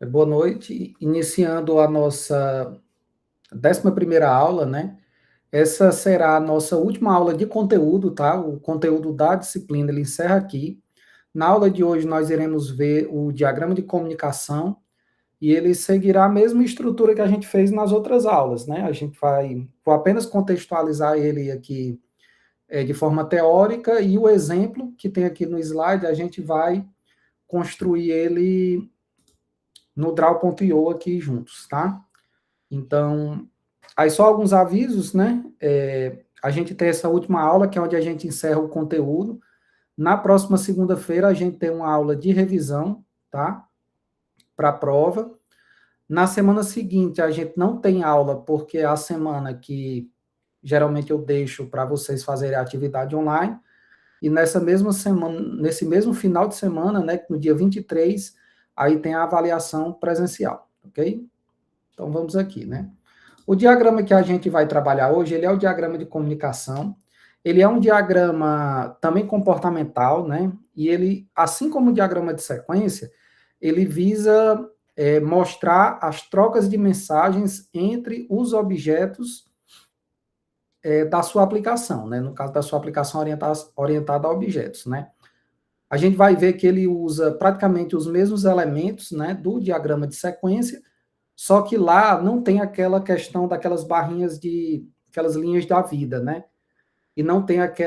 Boa noite. Iniciando a nossa 11ª aula, né? Essa será a nossa última aula de conteúdo, tá? O conteúdo da disciplina, ele encerra aqui. Na aula de hoje, nós iremos ver o diagrama de comunicação e ele seguirá a mesma estrutura que a gente fez nas outras aulas, né? Vou apenas contextualizar ele aqui de forma teórica e o exemplo que tem aqui no slide, a gente vai construir ele no Draw.io aqui juntos, tá? Então, aí só alguns avisos, né? A gente tem essa última aula, que é onde a gente encerra o conteúdo. Na próxima segunda-feira, a gente tem uma aula de revisão, tá? Para a prova. Na semana seguinte, a gente não tem aula, porque é a semana que geralmente eu deixo para vocês fazerem a atividade online. E nessa mesma semana, nesse mesmo final de semana, né, no dia 23, aí tem a avaliação presencial, ok? Então vamos aqui, né? O diagrama que a gente vai trabalhar hoje, ele é o diagrama de comunicação. Ele é um diagrama também comportamental, né? E ele, assim como o diagrama de sequência, ele visa mostrar as trocas de mensagens entre os objetos da sua aplicação, né? No caso da sua aplicação orientada a objetos, né? A gente vai ver que ele usa praticamente os mesmos elementos, né, do diagrama de sequência, só que lá não tem aquela questão daquelas barrinhas aquelas linhas da vida, né? E não tem aqui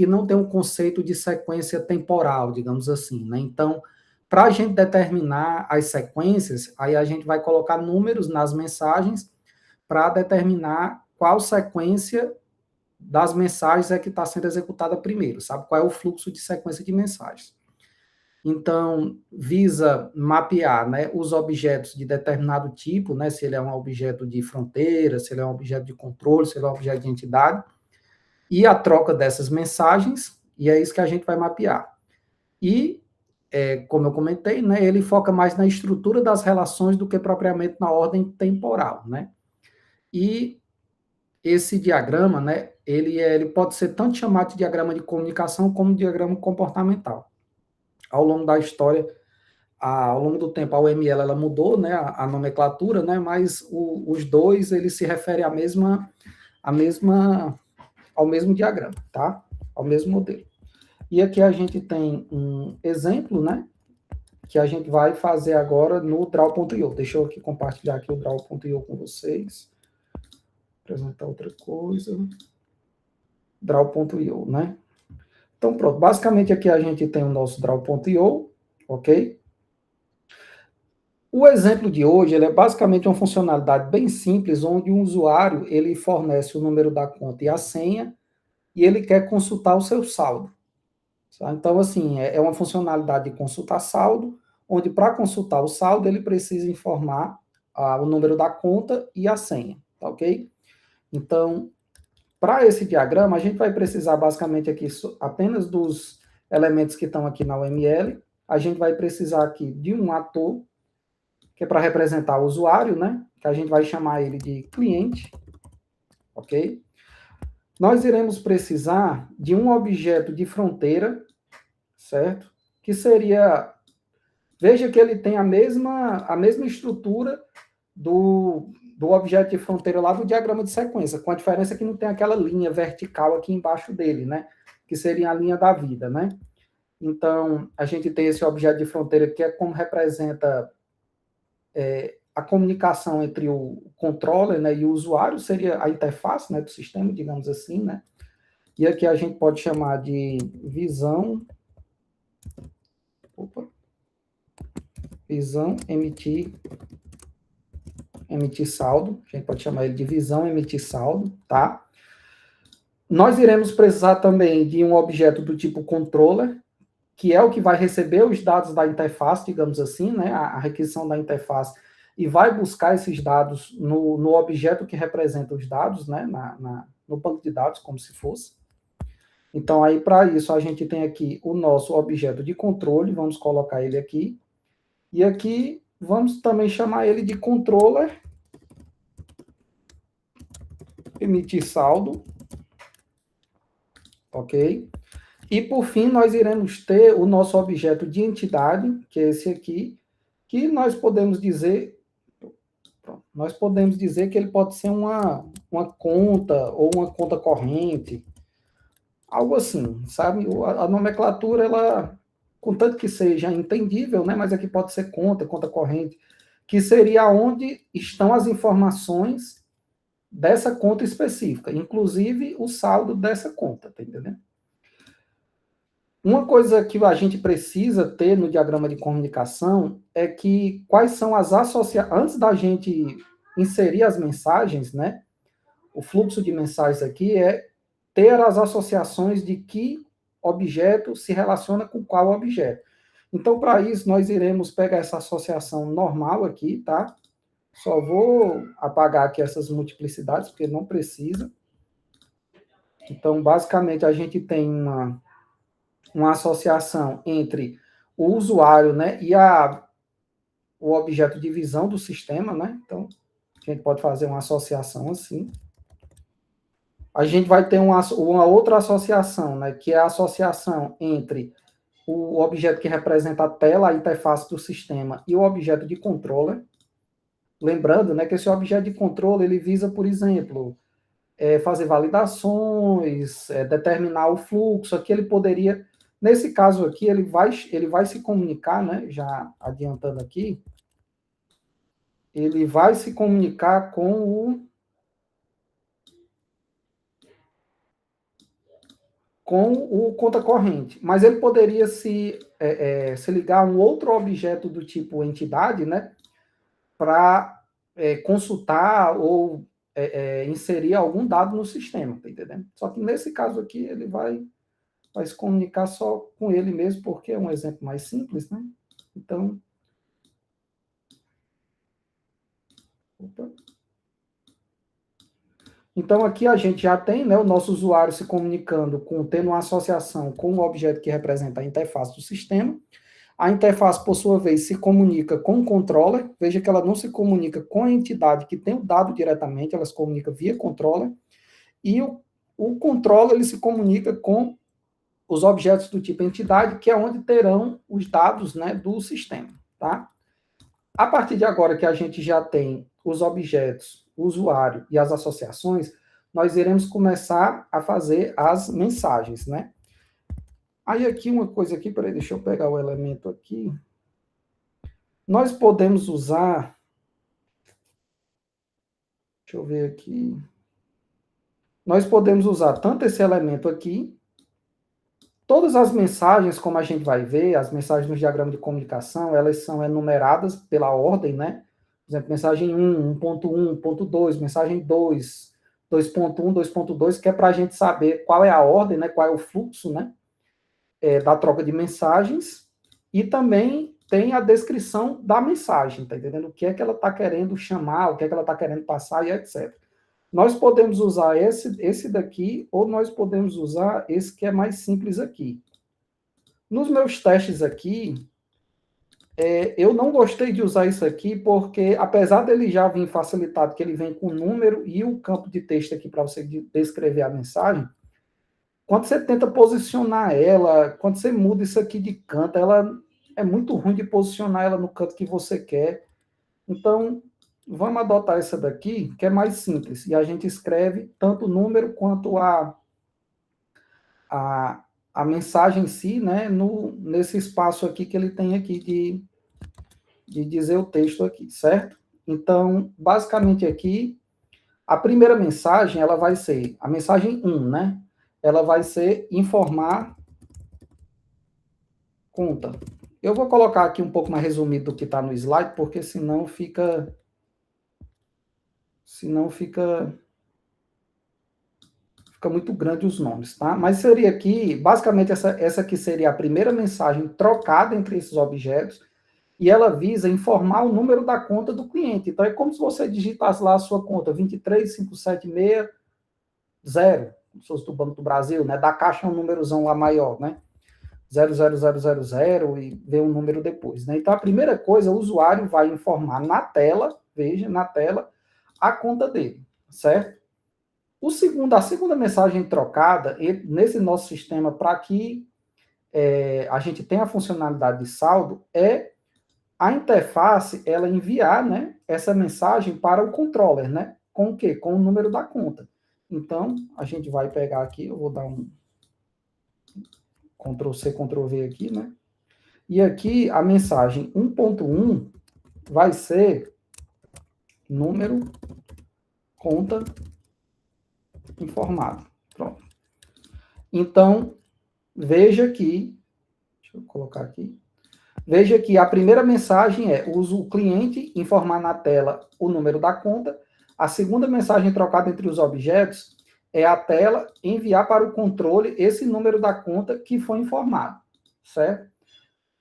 não tem um conceito de sequência temporal, digamos assim, né? Então, para a gente determinar as sequências, aí a gente vai colocar números nas mensagens para determinar qual sequência das mensagens é que está sendo executada primeiro, sabe? Qual é o fluxo de sequência de mensagens. Então, visa mapear, né, os objetos de determinado tipo, né, se ele é um objeto de fronteira, se ele é um objeto de controle, se ele é um objeto de entidade, e a troca dessas mensagens, e é isso que a gente vai mapear. E, como eu comentei, né, ele foca mais na estrutura das relações do que propriamente na ordem temporal, né? E esse diagrama, né, ele pode ser tanto chamado de diagrama de comunicação como diagrama comportamental. Ao longo da história, ao longo do tempo, a UML ela mudou, né, a nomenclatura, né, mas os dois eles se referem à mesma, ao mesmo diagrama, tá? Ao mesmo modelo. E aqui a gente tem um exemplo, né, que a gente vai fazer agora no Draw.io. Deixa eu aqui compartilhar aqui o Draw.io com vocês. Apresentar outra coisa. Draw.io, né? Então, pronto. Basicamente, aqui a gente tem o nosso Draw.io, ok? O exemplo de hoje ele é basicamente uma funcionalidade bem simples, onde o usuário ele fornece o número da conta e a senha, e ele quer consultar o seu saldo. Tá? Então, assim, é uma funcionalidade de consultar saldo, onde para consultar o saldo ele precisa informar o número da conta e a senha, tá ok? Então, para esse diagrama, a gente vai precisar basicamente aqui apenas dos elementos que estão aqui na UML. A gente vai precisar aqui de um ator, que é para representar o usuário, né? Que a gente vai chamar ele de cliente, ok? Nós iremos precisar de um objeto de fronteira, certo? Que seria... Veja que ele tem a mesma estrutura do objeto de fronteira lá do diagrama de sequência, com a diferença que não tem aquela linha vertical aqui embaixo dele, né? Que seria a linha da vida, né? Então, a gente tem esse objeto de fronteira que é como representa a comunicação entre o controller, né, e o usuário, seria a interface, né, do sistema, digamos assim, né? E aqui a gente pode chamar de visão... visão emitir saldo, a gente pode chamar ele de visão emitir saldo, tá? Nós iremos precisar também de um objeto do tipo controller, que é o que vai receber os dados da interface, digamos assim, né, a requisição da interface, e vai buscar esses dados no objeto que representa os dados, né, no banco de dados, como se fosse. Então, aí, para isso, a gente tem aqui o nosso objeto de controle, vamos colocar ele aqui, e aqui vamos também chamar ele de controller emitir saldo, ok? E, por fim, nós iremos ter o nosso objeto de entidade, que é esse aqui, que nós podemos dizer que ele pode ser uma conta ou uma conta corrente, algo assim, sabe? A nomenclatura, ela, contanto que seja entendível, né? Mas aqui pode ser conta corrente, que seria onde estão as informações dessa conta específica, inclusive o saldo dessa conta, tá entendendo? Uma coisa que a gente precisa ter no diagrama de comunicação é que quais são as associações, antes da gente inserir as mensagens, né? O fluxo de mensagens aqui é ter as associações de que objeto se relaciona com qual objeto. Então, para isso, nós iremos pegar essa associação normal aqui, tá? Só vou apagar aqui essas multiplicidades, porque não precisa. Então, basicamente, a gente tem uma associação entre o usuário, né, e o objeto de visão do sistema, né? Então, a gente pode fazer uma associação assim. A gente vai ter uma outra associação, né, que é a associação entre o objeto que representa a tela, a interface do sistema, e o objeto de controller. Lembrando, né, que esse objeto de controle, ele visa, por exemplo, fazer validações, determinar o fluxo. Aqui ele poderia, nesse caso aqui, ele vai se comunicar, né, já adiantando aqui, ele vai se comunicar com o conta corrente, mas ele poderia se ligar a um outro objeto do tipo entidade, né, para consultar ou inserir algum dado no sistema, tá entendendo? Só que nesse caso aqui ele vai se comunicar só com ele mesmo, porque é um exemplo mais simples, né? Então, opa. Então aqui a gente já tem, né, o nosso usuário se comunicando tendo uma associação com o objeto que representa a interface do sistema. A interface, por sua vez, se comunica com o controller. Veja que ela não se comunica com a entidade que tem o dado diretamente, ela se comunica via controller. E o controller, ele se comunica com os objetos do tipo entidade, que é onde terão os dados, né, do sistema, tá? A partir de agora que a gente já tem os objetos, o usuário e as associações, nós iremos começar a fazer as mensagens, né? Aí aqui uma coisa aqui, peraí, deixa eu pegar o elemento aqui. Nós podemos usar, deixa eu ver aqui, nós podemos usar tanto esse elemento aqui, todas as mensagens, como a gente vai ver, as mensagens no diagrama de comunicação, elas são enumeradas pela ordem, né? Por exemplo, mensagem 1, 1.1, 1.2, mensagem 2, 2.1, 2.2, que é para a gente saber qual é a ordem, né? Qual é o fluxo, né? Da troca de mensagens, e também tem a descrição da mensagem, tá entendendo? O que é que ela está querendo chamar, o que é que ela está querendo passar e etc. Nós podemos usar esse daqui, ou nós podemos usar esse que é mais simples aqui. Nos meus testes aqui, eu não gostei de usar isso aqui, porque apesar dele já vir facilitado, que ele vem com o número e o campo de texto aqui para você descrever a mensagem, quando você tenta posicionar ela, quando você muda isso aqui de canto, ela é muito ruim de posicionar ela no canto que você quer. Então, vamos adotar essa daqui, que é mais simples. E a gente escreve tanto o número quanto a mensagem em si, né, nesse espaço aqui que ele tem aqui de dizer o texto aqui, certo? Então, basicamente aqui, a primeira mensagem, ela vai ser, a mensagem 1, né? Ela vai ser informar conta. Eu vou colocar aqui um pouco mais resumido do que está no slide, porque senão fica muito grande os nomes, tá? Mas seria aqui, basicamente, essa aqui seria a primeira mensagem trocada entre esses objetos, e ela visa informar o número da conta do cliente. Então, é como se você digitasse lá a sua conta, 23576, como se fosse do Banco do Brasil, né? Da caixa é um númerozão lá maior, né? 00000 e ver um número depois, né? Então, a primeira coisa, o usuário vai informar na tela, veja, na tela, a conta dele, certo? A segunda mensagem trocada, nesse nosso sistema, para que a gente tenha a funcionalidade de saldo, é a interface, ela enviar, né, essa mensagem para o controller, né? Com o quê? Com o número da conta. Então, a gente vai pegar aqui, eu vou dar um Ctrl+C, Ctrl+V aqui, né? E aqui a mensagem 1.1 vai ser número conta informado. Pronto. Então, veja que, deixa eu colocar aqui, veja que a primeira mensagem é usa o cliente informar na tela o número da conta. A segunda mensagem trocada entre os objetos é a tela enviar para o controle esse número da conta que foi informado, certo?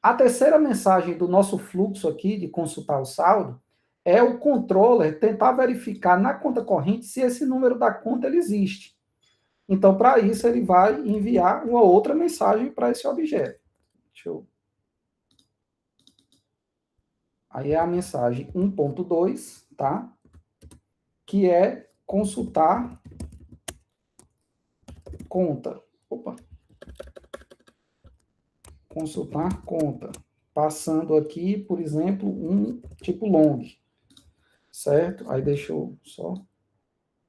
A terceira mensagem do nosso fluxo aqui de consultar o saldo é o controller tentar verificar na conta corrente se esse número da conta ele existe. Então, para isso, ele vai enviar uma outra mensagem para esse objeto. Deixa eu... Aí é a mensagem 1.2, tá? Que é consultar conta. Opa. Consultar conta. Passando aqui, por exemplo, um tipo long. Certo? Aí deixa eu só...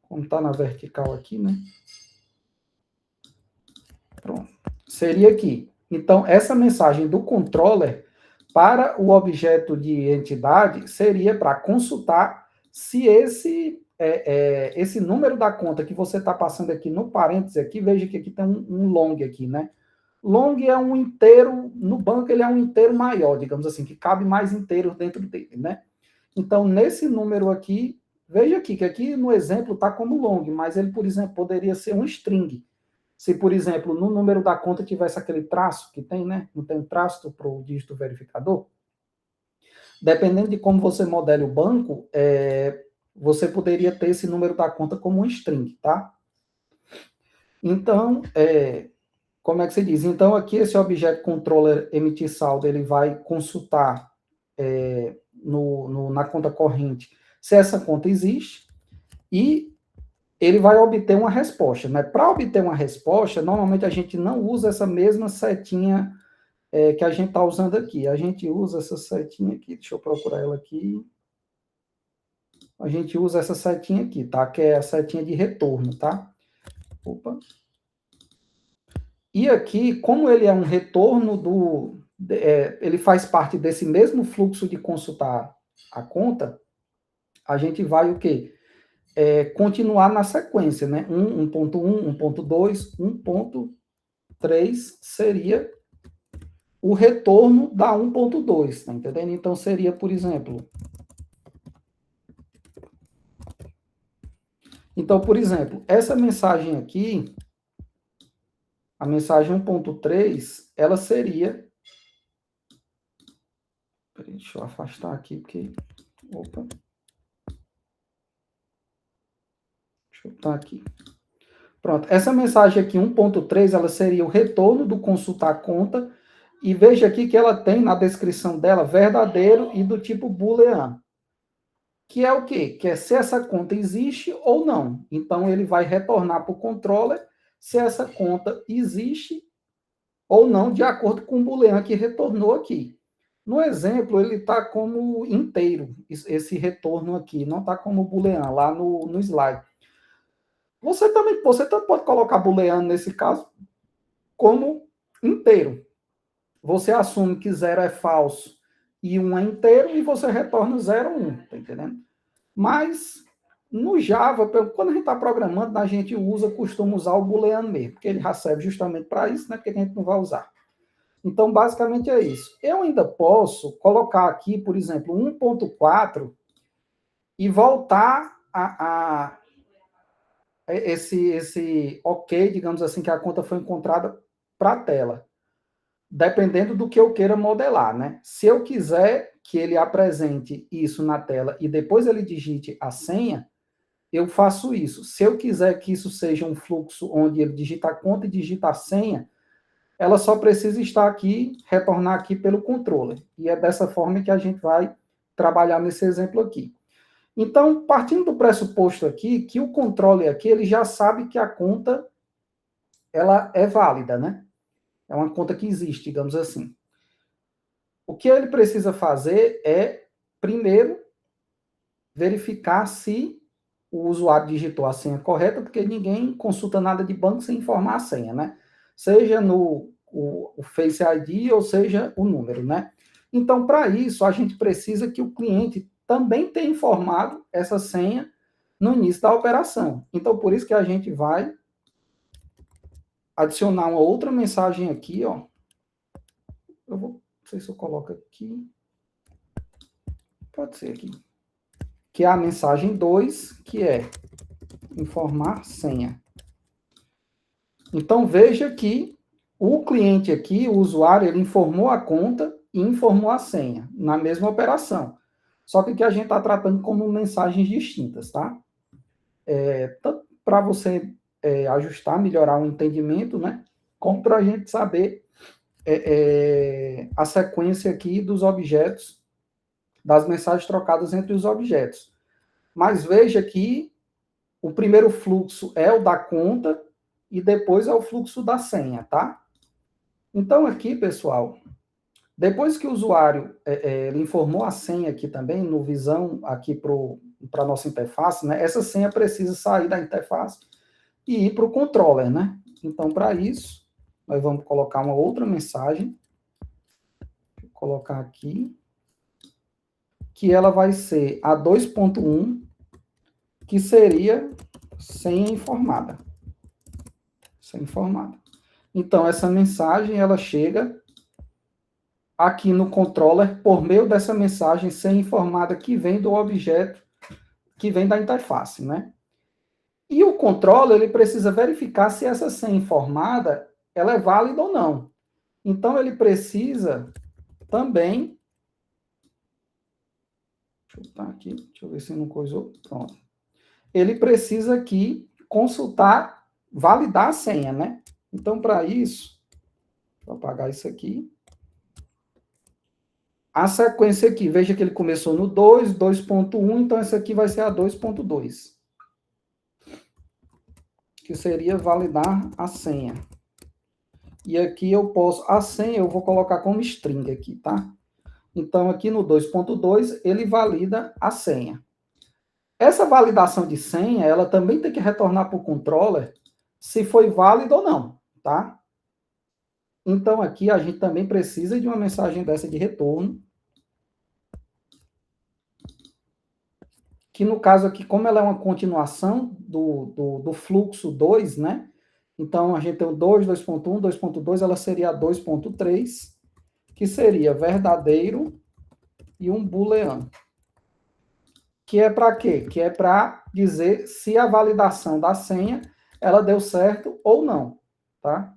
Como está na vertical aqui, né? Pronto. Seria aqui. Então, essa mensagem do controller para o objeto de entidade seria para consultar se esse número da conta que você está passando aqui no parênteses aqui, veja que aqui tem um long aqui, né? Long é um inteiro, no banco ele é um inteiro maior, digamos assim, que cabe mais inteiros dentro dele, né? Então, nesse número aqui, veja aqui, que aqui no exemplo está como long, mas ele, por exemplo, poderia ser um string. Se, por exemplo, no número da conta tivesse aquele traço que tem, né? Não tem um traço para o dígito verificador. Dependendo de como você modele o banco, você poderia ter esse número da conta como um string, tá? Então, como é que se diz? Então, aqui esse objeto controller emitir saldo, ele vai consultar na conta corrente se essa conta existe e ele vai obter uma resposta, né? Para obter uma resposta, normalmente a gente não usa essa mesma setinha que a gente está usando aqui. A gente usa essa setinha aqui, deixa eu procurar ela aqui. A gente usa essa setinha aqui, tá? Que é a setinha de retorno, tá? Opa. E aqui, como ele é um retorno ele faz parte desse mesmo fluxo de consultar a conta, a gente vai o quê? Continuar na sequência, né? 1.1, 1.2, 1.3 seria o retorno da 1.2, tá entendendo? Então, seria, por exemplo... Então, por exemplo, essa mensagem aqui, a mensagem 1.3, ela seria... Peraí, deixa eu afastar aqui, porque... Opa. Deixa eu botar aqui. Pronto, essa mensagem aqui, 1.3, ela seria o retorno do consultar conta, e veja aqui que ela tem na descrição dela verdadeiro e do tipo booleano. Que é o quê? Que é se essa conta existe ou não. Então, ele vai retornar para o controller se essa conta existe ou não, de acordo com o booleano que retornou aqui. No exemplo, ele está como inteiro, esse retorno aqui, não está como booleano, lá no slide. Você também pode colocar booleano, nesse caso, como inteiro. Você assume que 0 é falso e 1 é inteiro e você retorna 0 ou 1, tá entendendo? Mas no Java, quando a gente está programando, a gente costuma usar o booleano mesmo, porque ele já serve justamente para isso, né? Porque a gente não vai usar. Então, basicamente é isso. Eu ainda posso colocar aqui, por exemplo, 1.4 e voltar a esse ok, digamos assim, que a conta foi encontrada para a tela, dependendo do que eu queira modelar, né? Se eu quiser que ele apresente isso na tela e depois ele digite a senha, eu faço isso. Se eu quiser que isso seja um fluxo onde ele digita a conta e digita a senha, ela só precisa estar aqui, retornar aqui pelo controller. E é dessa forma que a gente vai trabalhar nesse exemplo aqui. Então, partindo do pressuposto aqui, que o controller aqui, ele já sabe que a conta, ela é válida, né? É uma conta que existe, digamos assim. O que ele precisa fazer é, primeiro, verificar se o usuário digitou a senha correta, porque ninguém consulta nada de banco sem informar a senha, né? Seja no o Face ID ou seja o número, né? Então, para isso, a gente precisa que o cliente também tenha informado essa senha no início da operação. Então, por isso que a gente vai adicionar uma outra mensagem aqui, ó. Não sei se eu coloco aqui. Pode ser aqui. Que é a mensagem 2, que é informar senha. Então, veja que o cliente aqui, o usuário, ele informou a conta e informou a senha na mesma operação. Só que aqui a gente está tratando como mensagens distintas, tá? Tanto para você ajustar, melhorar o entendimento, né? Como para a gente saber a sequência aqui dos objetos, das mensagens trocadas entre os objetos. Mas veja que o primeiro fluxo é o da conta e depois é o fluxo da senha, tá? Então aqui, pessoal, depois que o usuário ele informou a senha aqui também, no Visão, aqui para a nossa interface, né? Essa senha precisa sair da interface e ir para o controller, né? Então, para isso, nós vamos colocar uma outra mensagem. Vou colocar aqui. Que ela vai ser a 2.1, que seria senha informada. Senha informada. Então, essa mensagem, ela chega aqui no controller por meio dessa mensagem senha informada que vem do objeto, que vem da interface, né? E o controller, ele precisa verificar se essa senha informada, ela é válida ou não. Então, ele precisa também... Deixa eu botar aqui, deixa eu ver se não coisou. Pronto. Ele precisa aqui consultar, validar a senha, né? Então, para isso, vou apagar isso aqui. A sequência aqui, veja que ele começou no 2, 2.1, então essa aqui vai ser a 2.2. Que seria validar a senha. E aqui eu posso, a senha eu vou colocar como string aqui, tá? Então, aqui no 2.2, ele valida a senha. Essa validação de senha, ela também tem que retornar para o controller se foi válido ou não, tá? Então, aqui a gente também precisa de uma mensagem dessa de retorno, que no caso aqui, como ela é uma continuação do fluxo 2, né? Então, a gente tem o 2, 2.1, 2.2, ela seria a 2.3, que seria verdadeiro e um booleano. Que é para quê? Que é para dizer se a validação da senha, ela deu certo ou não, tá?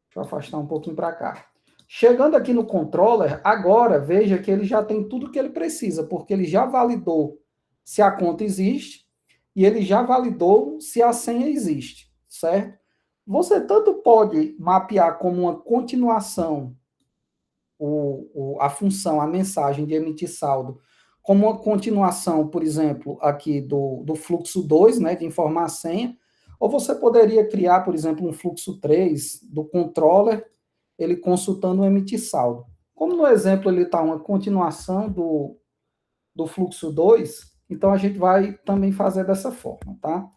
Deixa eu afastar um pouquinho para cá. Chegando aqui no controller, agora veja que ele já tem tudo que ele precisa, porque ele já validou se a conta existe e ele já validou se a senha existe, certo? Você tanto pode mapear como uma continuação a função, a mensagem de emitir saldo, como uma continuação, por exemplo, aqui do fluxo 2, né, de informar a senha, ou você poderia criar, por exemplo, um fluxo 3 do controller, ele consultando o emitir saldo. Como no exemplo ele está uma continuação do fluxo 2, então a gente vai também fazer dessa forma, tá?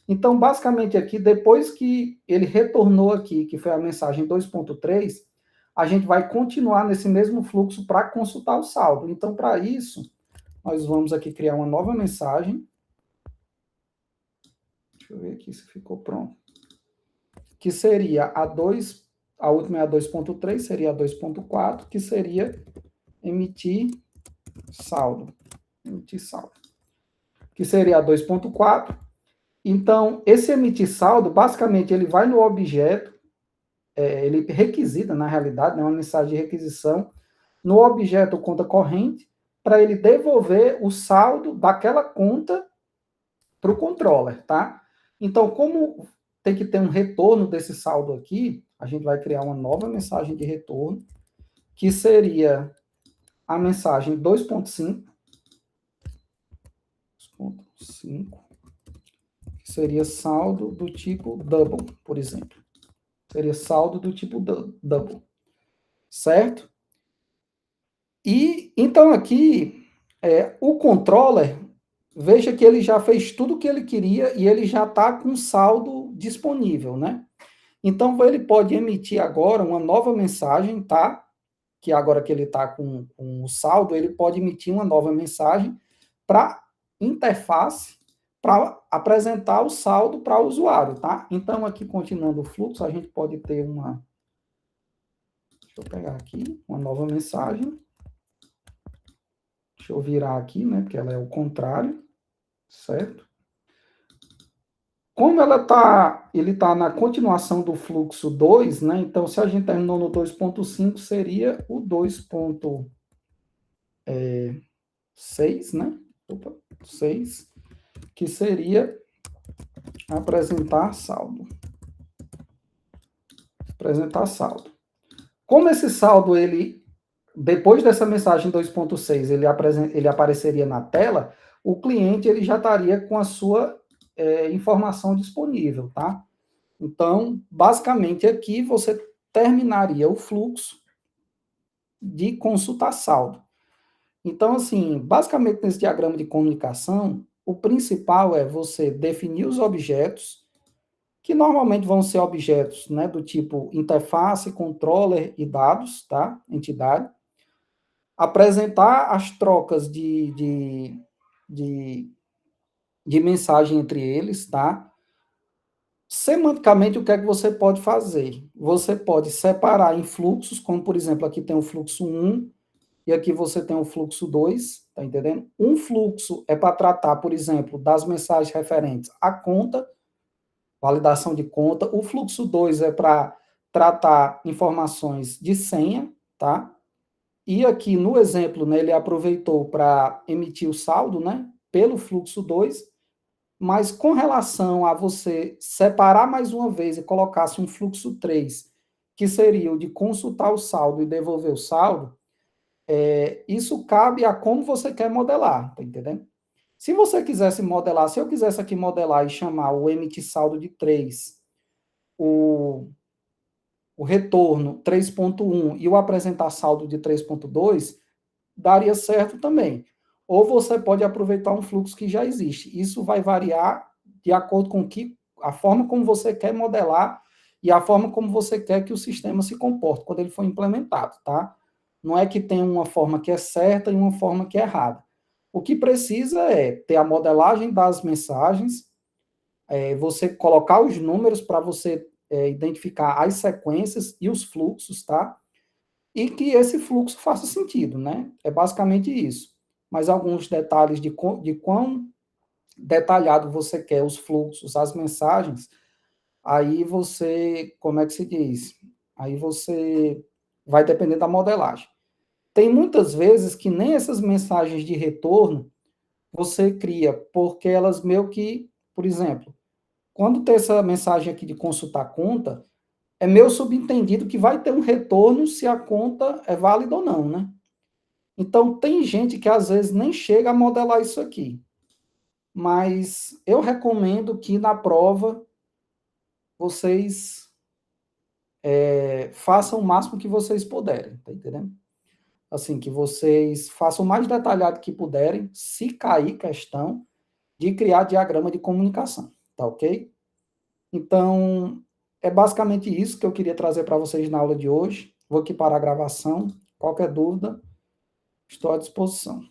Então, basicamente aqui, depois que ele retornou aqui, que foi a mensagem 2.3, a gente vai continuar nesse mesmo fluxo para consultar o saldo. Então, para isso, nós vamos aqui criar uma nova mensagem. Deixa eu ver aqui se ficou pronto. Que seria a última é a 2.3, seria a 2.4, que seria emitir saldo. Emitir saldo. Que seria a 2.4. Então, esse emitir saldo, basicamente, ele vai no objeto, ele requisita, na realidade, né, uma mensagem de requisição, no objeto conta corrente, para ele devolver o saldo daquela conta para o controller, tá? Então, como tem que ter um retorno desse saldo aqui, a gente vai criar uma nova mensagem de retorno, que seria a mensagem 2.5, que seria saldo do tipo double, por exemplo. Seria saldo do tipo double, certo? E então aqui, o controller, veja que ele já fez tudo o que ele queria e ele já está com saldo disponível, né? Então ele pode emitir agora uma nova mensagem, tá? Que agora que ele está com o saldo, ele pode emitir uma nova mensagem para interface, para apresentar o saldo para o usuário, tá? Então aqui, continuando o fluxo, a gente pode ter uma... Deixa eu pegar aqui, uma nova mensagem. Deixa eu virar aqui, né? Porque ela é o contrário, certo? Como ele está na continuação do fluxo 2, né? Então, se a gente terminou no 2.5, seria o 2.6, né? Opa, 6, que seria apresentar saldo. Apresentar saldo. Como esse saldo, depois dessa mensagem 2.6, ele apareceria na tela, o cliente ele já estaria com a sua informação disponível, tá? Então, basicamente aqui você terminaria o fluxo de consultar saldo. Então, assim, basicamente nesse diagrama de comunicação, o principal é você definir os objetos, que normalmente vão ser objetos, né, do tipo interface, controller e dados, tá? Entidade. Apresentar as trocas de, de mensagem entre eles, tá? Semanticamente, o que é que você pode fazer? Você pode separar em fluxos, como por exemplo, aqui tem o fluxo 1 e aqui você tem o fluxo 2, tá entendendo? Um fluxo é para tratar, por exemplo, das mensagens referentes à conta, validação de conta. O fluxo 2 é para tratar informações de senha, tá? E aqui no exemplo, né, ele aproveitou para emitir o saldo, né, pelo fluxo 2, mas com relação a você separar mais uma vez e colocasse um fluxo 3, que seria o de consultar o saldo e devolver o saldo, isso cabe a como você quer modelar, tá entendendo? Se você quisesse modelar, se eu quisesse aqui modelar e chamar o emitir saldo de 3, o, o retorno 3.1 e o apresentar saldo de 3.2, daria certo também. Ou você pode aproveitar um fluxo que já existe. Isso vai variar de acordo com a forma como você quer modelar e a forma como você quer que o sistema se comporte quando ele for implementado, tá? Não é que tem uma forma que é certa e uma forma que é errada. O que precisa é ter a modelagem das mensagens, você colocar os números para você identificar as sequências e os fluxos, tá? E que esse fluxo faça sentido, né? É basicamente isso. Mas alguns detalhes de quão detalhado você quer os fluxos, as mensagens, aí você, como é que se diz? Aí você vai depender da modelagem. Tem muitas vezes que nem essas mensagens de retorno você cria, porque elas meio que, por exemplo, quando tem essa mensagem aqui de consultar conta, é meio subentendido que vai ter um retorno se a conta é válida ou não, né? Então, tem gente que às vezes nem chega a modelar isso aqui. Mas eu recomendo que na prova vocês façam o máximo que vocês puderem, tá entendendo? Assim, que vocês façam o mais detalhado que puderem, se cair questão, de criar diagrama de comunicação, tá ok? Então, é basicamente isso que eu queria trazer para vocês na aula de hoje. Vou aqui parar a gravação. Qualquer dúvida, estou à disposição.